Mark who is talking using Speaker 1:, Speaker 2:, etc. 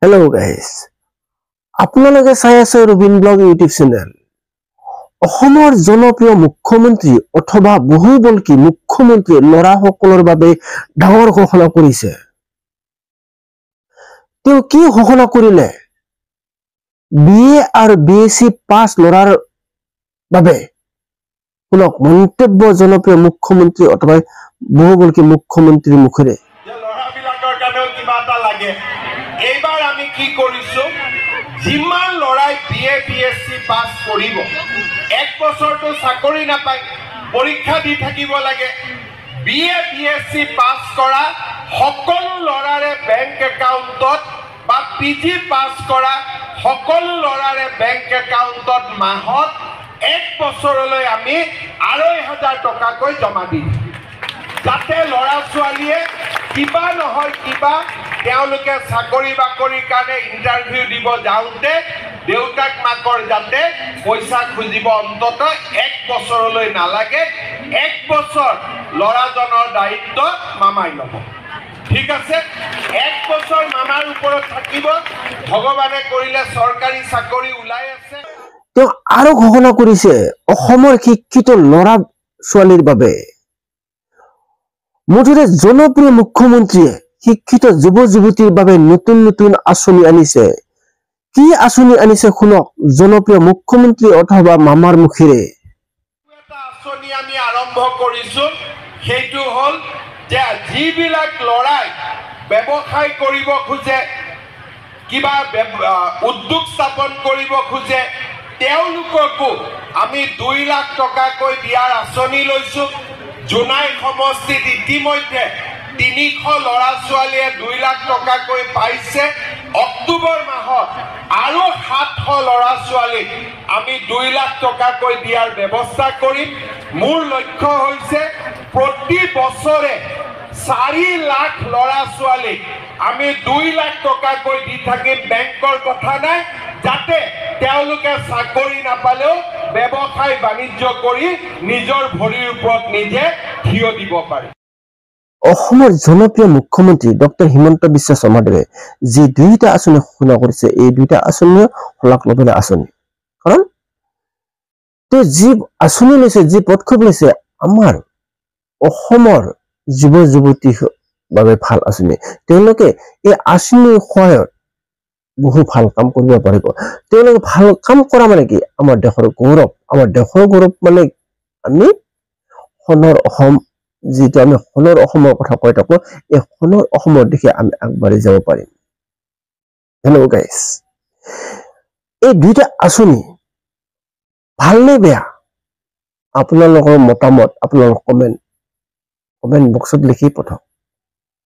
Speaker 1: Hello guys, আপোনালোকে চাই আছে ৰবিন ব্লগ ইউটিউব চেনেল। অসমৰ জনপ্ৰিয় মুখ্যমন্ত্ৰী অথবা বহুবল্কী মুখ্যমন্ত্ৰী লৰাসকলৰ বাবে ডাঙৰ ঘোষণা কৰিছে। তেওঁ কি ঘোষণা কৰিলে? বিএ আৰু বিএসসি পাছ লৰাৰ বাবে শুনক মন্তব্য জনপ্ৰিয় মুখ্যমন্ত্ৰী অথবা বহুবল্কী মুখ্যমন্ত্ৰীৰ মুখেৰে।
Speaker 2: লৰাবিলাকৰ কাৰণেও কিবা এটা লাগে। এইবাৰ আমি কি কৰিছো, যিমান লৰাই বিএ বিএসসি পাছ কৰিব, এক বছৰটো চাকৰি নাপায়, পৰীক্ষা দি থাকিব লাগে। বিএ বিএসসি পাছ কৰা সকলো লৰাৰে বেংক একাউণ্টত বা পিজি পাছ কৰা সকলো লৰাৰে বেংক একাউণ্টত মাহত এক বছৰলৈ আমি ২৫০০ টকাকৈ জমা দিম, যাতে লৰা ছোৱালীয়ে কিবা নহয় কিবা তেওঁলোকে চাকৰি বাকৰিৰ কাৰণে ইণ্টাৰভিউ দিব যাওঁতে দেউতাক মাকৰ যাতে পইচা খুজিব অন্তত এক বছৰলৈ নালাগে। এক বছৰ লৰাজনৰ দায়িত্ব মামাই ল'ব। ঠিক আছে, এক বছৰ মামাৰ ওপৰত থাকিব। ভগৱানে কৰিলে চৰকাৰী চাকৰি ওলাই আছে।
Speaker 1: তেওঁ আৰু ঘোষণা কৰিছে অসমৰ শিক্ষিত লৰা ছোৱালীৰ বাবে। মুঠতে জনপ্ৰিয় মুখ্যমন্ত্ৰীয়ে শিক্ষিত যুৱ যুৱতীৰ বাবে নতুন নতুন আঁচনি আনিছে। কি আঁচনি আনিছে শুনক জনপ্ৰিয় মুখ্যমন্ত্ৰী অথবা মামাৰ মুখেৰে।
Speaker 2: এটা আঁচনি আমি আৰম্ভ কৰিছো, সেইটো হ'ল যে যিবিলাক লৰাই ব্যৱসায় কৰিব খোজে, কিবা উদ্যোগ স্থাপন কৰিব খোজে, তেওঁলোককো আমি ২ লাখ টকাকৈ দিয়াৰ আঁচনি লৈছো। জোনাই সমষ্টিত ইতিমধ্যে ৩০০ লৰা ছোৱালীয়ে ২ লাখ টকাকৈ পাইছে। অক্টোবৰ মাহত আৰু ৭০০ লৰা ছোৱালীক আমি ২ লাখ টকাকৈ দিয়াৰ ব্যৱস্থা কৰিম। মোৰ লক্ষ্য হৈছে প্ৰতি বছৰে ৪ লাখ লৰা ছোৱালীক আমি ২ লাখ টকাকৈ দি থাকিম। বেংকৰ কথা নাই, যাতে তেওঁলোকে চাকৰি নাপালেও ব্যৱসায় বাণিজ্য কৰি নিজৰ ভৰিৰ ওপৰত নিজে থিয় দিব পাৰে।
Speaker 1: অসমৰ জনপ্ৰিয় মুখ্যমন্ত্ৰী ডক্টৰ হিমন্ত বিশ্ব শৰ্মাদেৱে যি ২টা আঁচনি ঘোষণা কৰিছে, এই ২টা আঁচনিও শলাগ ল'বলৈ আঁচনি। কাৰণ তেওঁ যি আঁচনি লৈছে, যি পদক্ষেপ লৈছে, আমাৰ অসমৰ যুৱ যুৱতীৰ বাবে ভাল আঁচনি। তেওঁলোকে এই আঁচনিৰ সহায়ত বহু ভাল কাম কৰিব পাৰিব। তেওঁলোকে ভাল কাম কৰা মানে কি, আমাৰ দেশৰ গৌৰৱ। আমাৰ দেশৰ গৌৰৱ মানে আমি সোণৰ অসম, যিটো আমি সোণৰ অসমৰ কথা কৈ থাকো, এই সোণৰ অসমৰ দিশে আমি আগবাঢ়ি যাব পাৰিম। হেল্ল' গাইজ, এই ২টা আঁচনি ভাল নে বেয়া, আপোনালোকৰ মতামত আপোনালোকৰ কমেণ্ট বক্সত লিখি পঠাওক।